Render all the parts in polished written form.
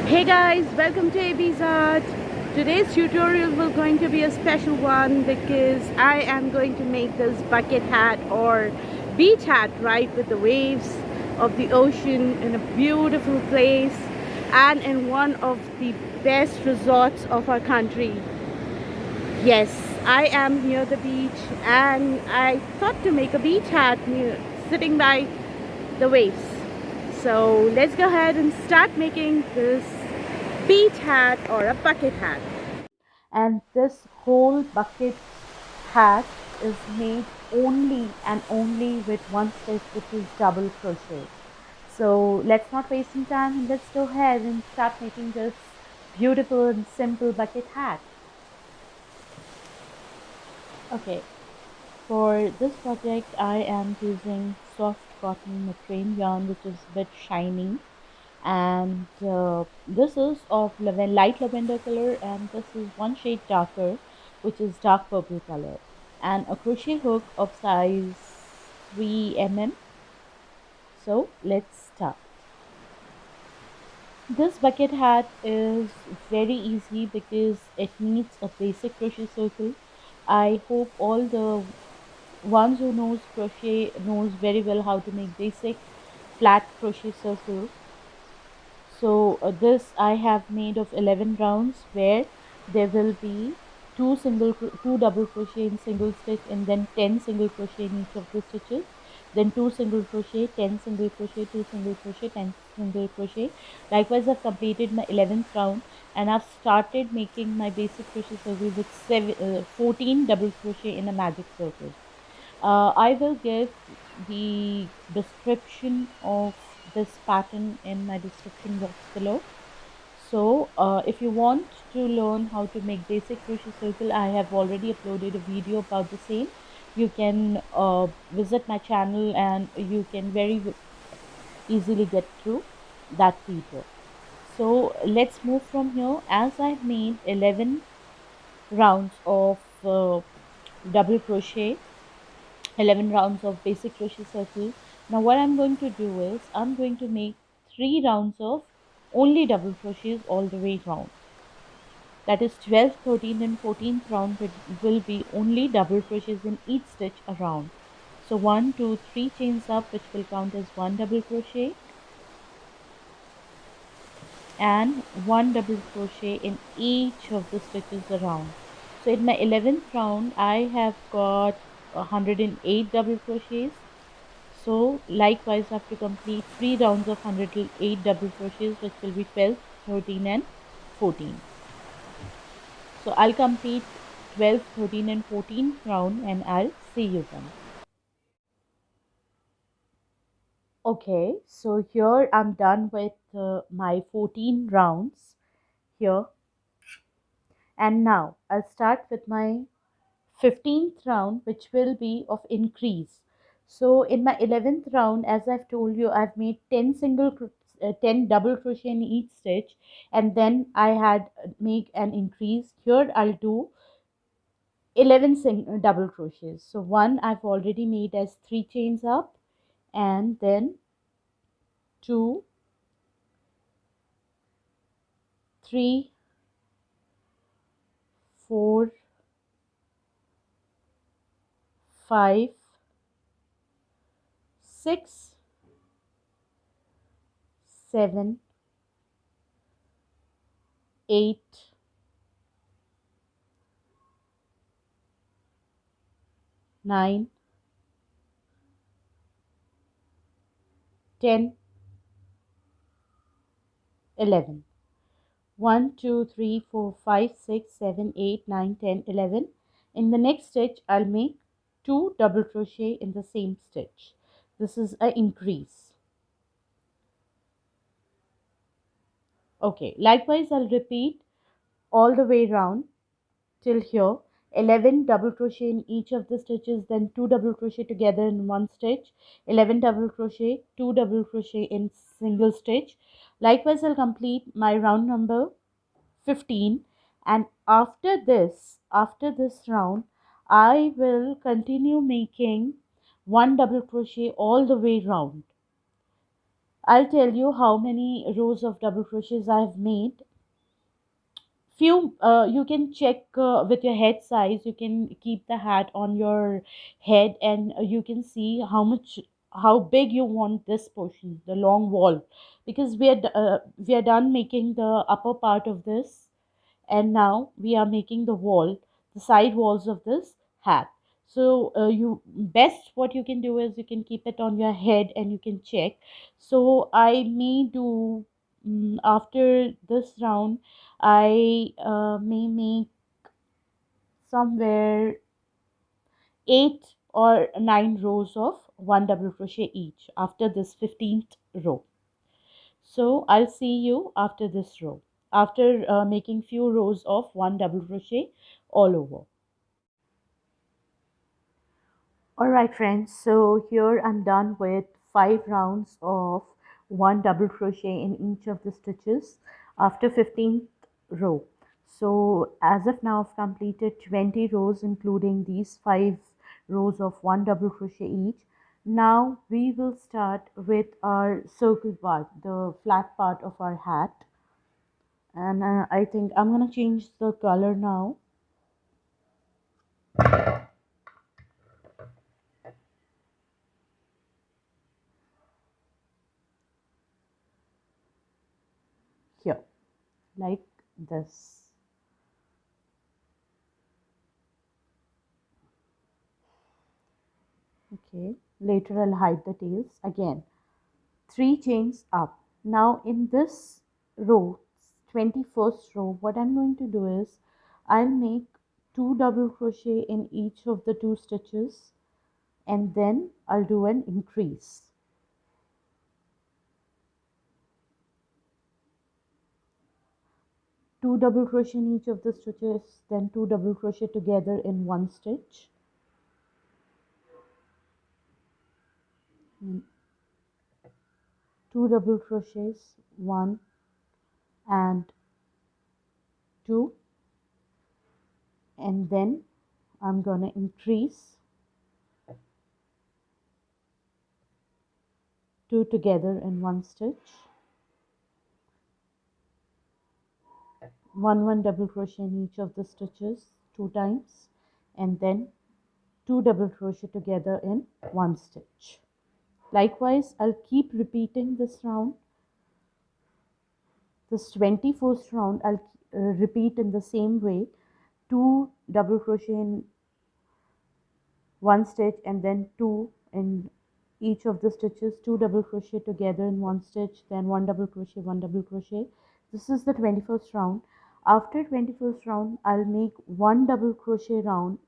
Hey guys, welcome to AB's Art. Today's tutorial will going to be a special one because I am going to make this bucket hat or beach hat right with the waves of the ocean in a beautiful place and in one of the best resorts of our country. Yes, I am near the beach and I thought to make a beach hat sitting by the waves. So let's go ahead and start making this beach hat or a bucket hat. And this whole bucket hat is made only and only with one stitch, which is double crochet. So let's not waste some time and let's go ahead and start making this beautiful and simple bucket hat. Okay, for this project I am using soft cotton matrame yarn, which is a bit shiny, and this is of light lavender color, and this is one shade darker, which is dark purple color, and a crochet hook of size 3 mm. So let's start. This bucket hat is very easy because it needs a basic crochet circle. I hope all the ones who knows crochet knows very well how to make basic flat crochet circle. So this I have made of 11 rounds, where there will be two double crochet in single stitch, and then 10 single crochet in each of the stitches, then 2 single crochet, 10 single crochet, 2 single crochet, 10 single crochet. Likewise, I've completed my 11th round and I've started making my basic crochet circle with 14 double crochet in a magic circle. I will give the description of this pattern in my description box below. So if you want to learn how to make basic crochet circle, I have already uploaded a video about the same. You can visit my channel and you can very easily get through that video. So let's move from here. As I've made 11 rounds of double crochet, 11 rounds of basic crochet circle. Now what I'm going to do is I'm going to make 3 rounds of only double crochets all the way round. That is 12th, 13th and 14th round will be only double crochets in each stitch around. So 1, 2, 3 chains up, which will count as 1 double crochet, and 1 double crochet in each of the stitches around. So in my 11th round I have got 108 double crochets. So likewise I have to complete 3 rounds of 108 double crochets, which will be 12, 13 and 14. So I'll complete 12, 13 and 14 round and I'll see you then. Okay, so here I'm done with my 14 rounds here, and now I'll start with my 15th round, which will be of increase. So in my 11th round, as I've told you, I've made 10 double crochet in each stitch, and then I had make an increase. Here I'll do 11 double crochets. So one I've already made as 3 chains up, and then 2, 3, 4, 5, 6, 7, 8, 9, 10, 11. 1, 2, 3, 4, 5, 6, 7, 8, 9, 10, 11. In the next stitch, I'll make 2 double crochet in the same stitch. This is an increase. Okay, likewise, I'll repeat all the way round till here. 11 double crochet in each of the stitches, then 2 double crochet together in one stitch, 11 double crochet, 2 double crochet in single stitch. Likewise, I'll complete my round number 15, and after this round I will continue making 1 double crochet all the way round. I'll tell you how many rows of double crochets I've made. Few, you can check with your head size. You can keep the hat on your head, and you can see how big you want this portion, the long wall, because we are done making the upper part of this, and now we are making the wall, the side walls of this hat. So you best what you can do is you can keep it on your head and you can check. So I may do, after this round, I may make somewhere 8 or 9 rows of one double crochet each after this 15th row. So I'll see you after this row, after making few rows of one double crochet all over. All right, friends. So here I'm done with 5 rounds of one double crochet in each of the stitches after 15th row. So as of now, I've completed 20 rows, including these 5 rows of one double crochet each. Now we will start with our circle part, the flat part of our hat. And I think I'm gonna change the color now. Here, like this. Okay, later I'll hide the tails. Again, 3 chains up. Now in this row, 21st row, what I'm going to do is I'll make 2 double crochet in each of the 2 stitches, and then I'll do an increase. 2 double crochet in each of the stitches, then 2 double crochet together in one stitch. And 2 double crochets, 1 and 2, and then I'm gonna increase 2 together in one stitch, 1 double crochet in each of the stitches 2 times, and then 2 double crochet together in one stitch. Likewise, I'll keep repeating this round. This 21st round I'll repeat in the same way. 2 double crochet in one stitch, and then 2 in each of the stitches, 2 double crochet together in one stitch, then 1 double crochet, 1 double crochet. This is the 21st round. After 21st round, I'll make 1 double crochet round,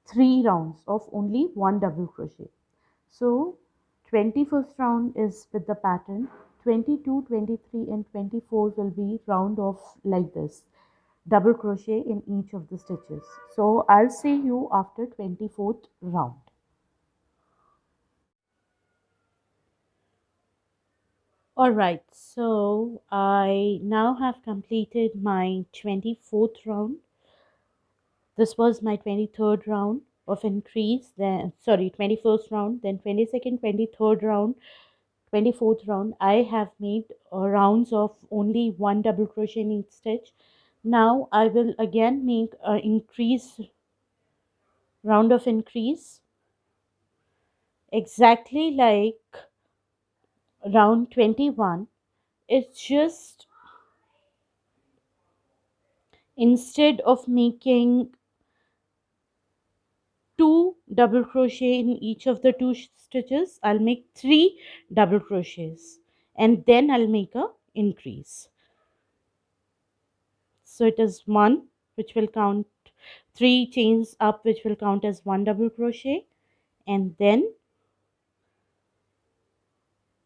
3 rounds of only 1 double crochet. So 21st round is with the pattern. 22, 23 and 24 will be round of like this, double crochet in each of the stitches. So I'll see you after 24th round. All right, so I now have completed my 24th round. This was my 23rd round of increase, then sorry, 21st round, then 22nd, 23rd round, 24th round. I have made rounds of only 1 double crochet in each stitch. Now I will again make an increase, round of increase, exactly like round 21. It's just, instead of making 2 double crochet in each of the 2 stitches, I'll make 3 double crochets, and then I'll make a increase. So it is 1, which will count, 3 chains up, which will count as 1 double crochet, and then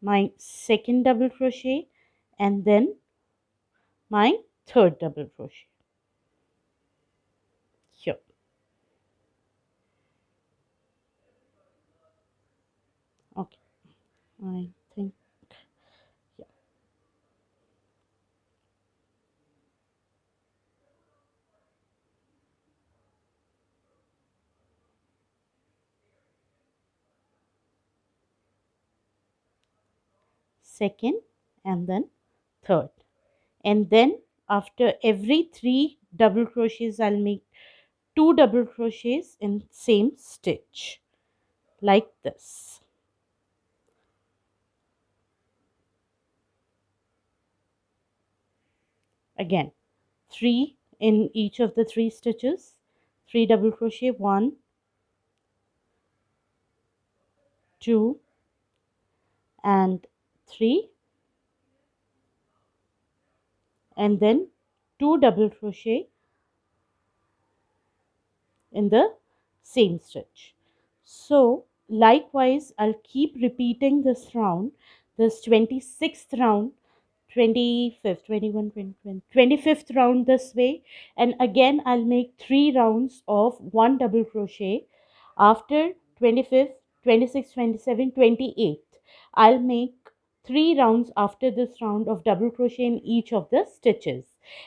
my second double crochet, and then my third double crochet here. Okay, I think, yeah. second, and then third. And then after every 3 double crochets, I'll make 2 double crochets in same stitch like this. Again, 3 in each of the 3 stitches, 3 double crochet, 1, 2, and 3, and then 2 double crochet in the same stitch. So likewise, I'll keep repeating this round, this 26th round, 25th, 21, 20, 25th round this way. And again, I'll make 3 rounds of 1 double crochet. After 25th, 26th, 27th, 28th, I'll make 3 rounds after this round of double crochet in each of the stitches.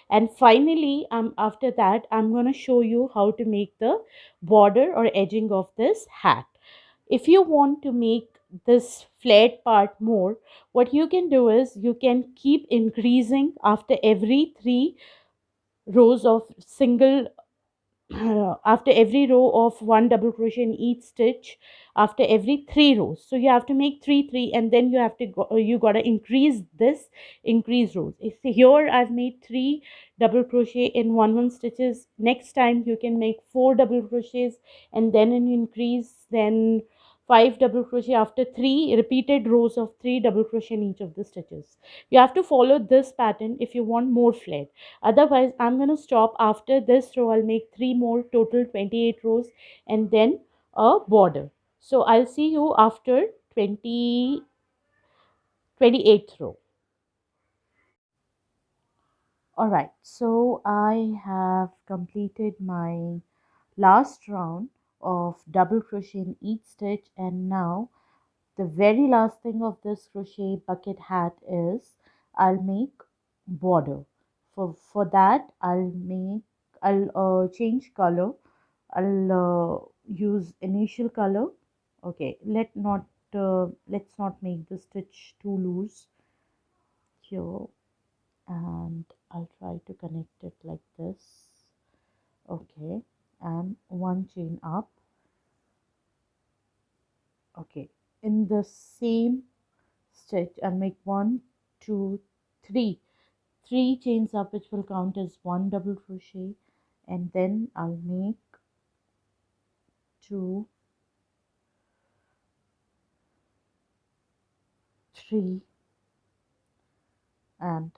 And finally, after that, I'm going to show you how to make the border or edging of this hat. If you want to make this flared part more, what you can do is you can keep increasing after every 3 rows of single after every row of 1 double crochet in each stitch, after every 3 rows. So you have to make 3 and then you have to you got to increase rows. If here I've made 3 double crochet in 1 stitches, next time you can make 4 double crochets and then an increase, then 5 double crochet after 3 repeated rows of 3 double crochet in each of the stitches. You have to follow this pattern if you want more flair. Otherwise, I'm going to stop after this row. I'll make 3 more, total 28 rows, and then a border. So I'll see you after 28th row. Alright, so I have completed my last round of double crochet in each stitch, and now the very last thing of this crochet bucket hat is I'll make border. For that I'll change color. I'll use initial color. Okay, let's not make the stitch too loose here, and I'll try to connect it like this. Okay, and 1 chain up. Okay, in the same stitch I'll make 1, 2, 3 chains up, which will count as 1 double crochet, and then I'll make 2, 3, and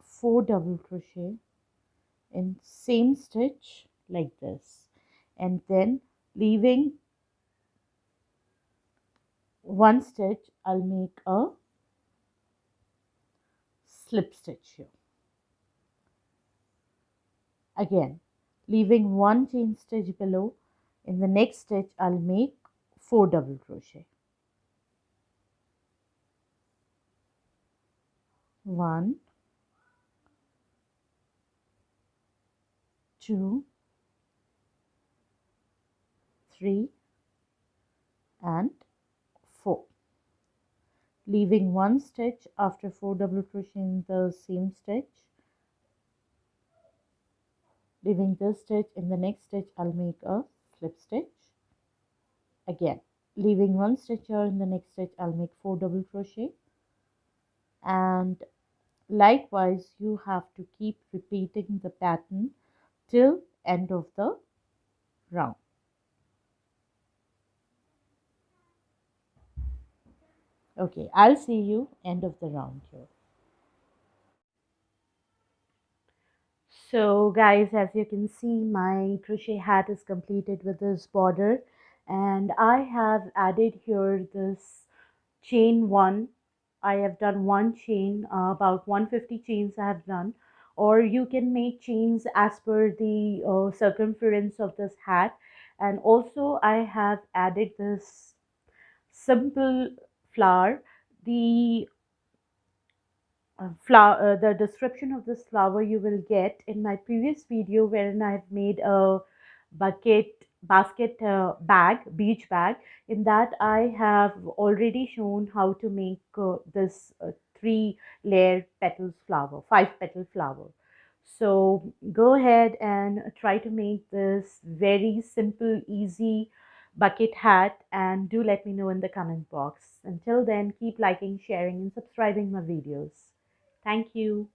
4 double crochet in same stitch like this, and then leaving 1 stitch I'll make a slip stitch here. Again, leaving 1 chain stitch below, in the next stitch I'll make 4 double crochet. 1, 2, 3, and 4, leaving 1 stitch after 4 double crochet in the same stitch, leaving this stitch. In the next stitch I'll make a slip stitch. Again, leaving 1 stitch here, in the next stitch I'll make 4 double crochet, and likewise you have to keep repeating the pattern till end of the round. Okay, I'll see you end of the round here. So guys, as you can see, my crochet hat is completed with this border, and I have added here this chain 1. I have done 1 chain, about 150 chains I have done, or you can make chains as per the circumference of this hat. And also I have added this simple flower. The flower, the description of this flower you will get in my previous video, wherein I've made a bucket basket bag, beach bag. In that, I have already shown how to make this three layer petals flower, five petal flower. So go ahead and try to make this very simple, easy bucket hat, and do let me know in the comment box. Until then, keep liking, sharing, and subscribing my videos. Thank you.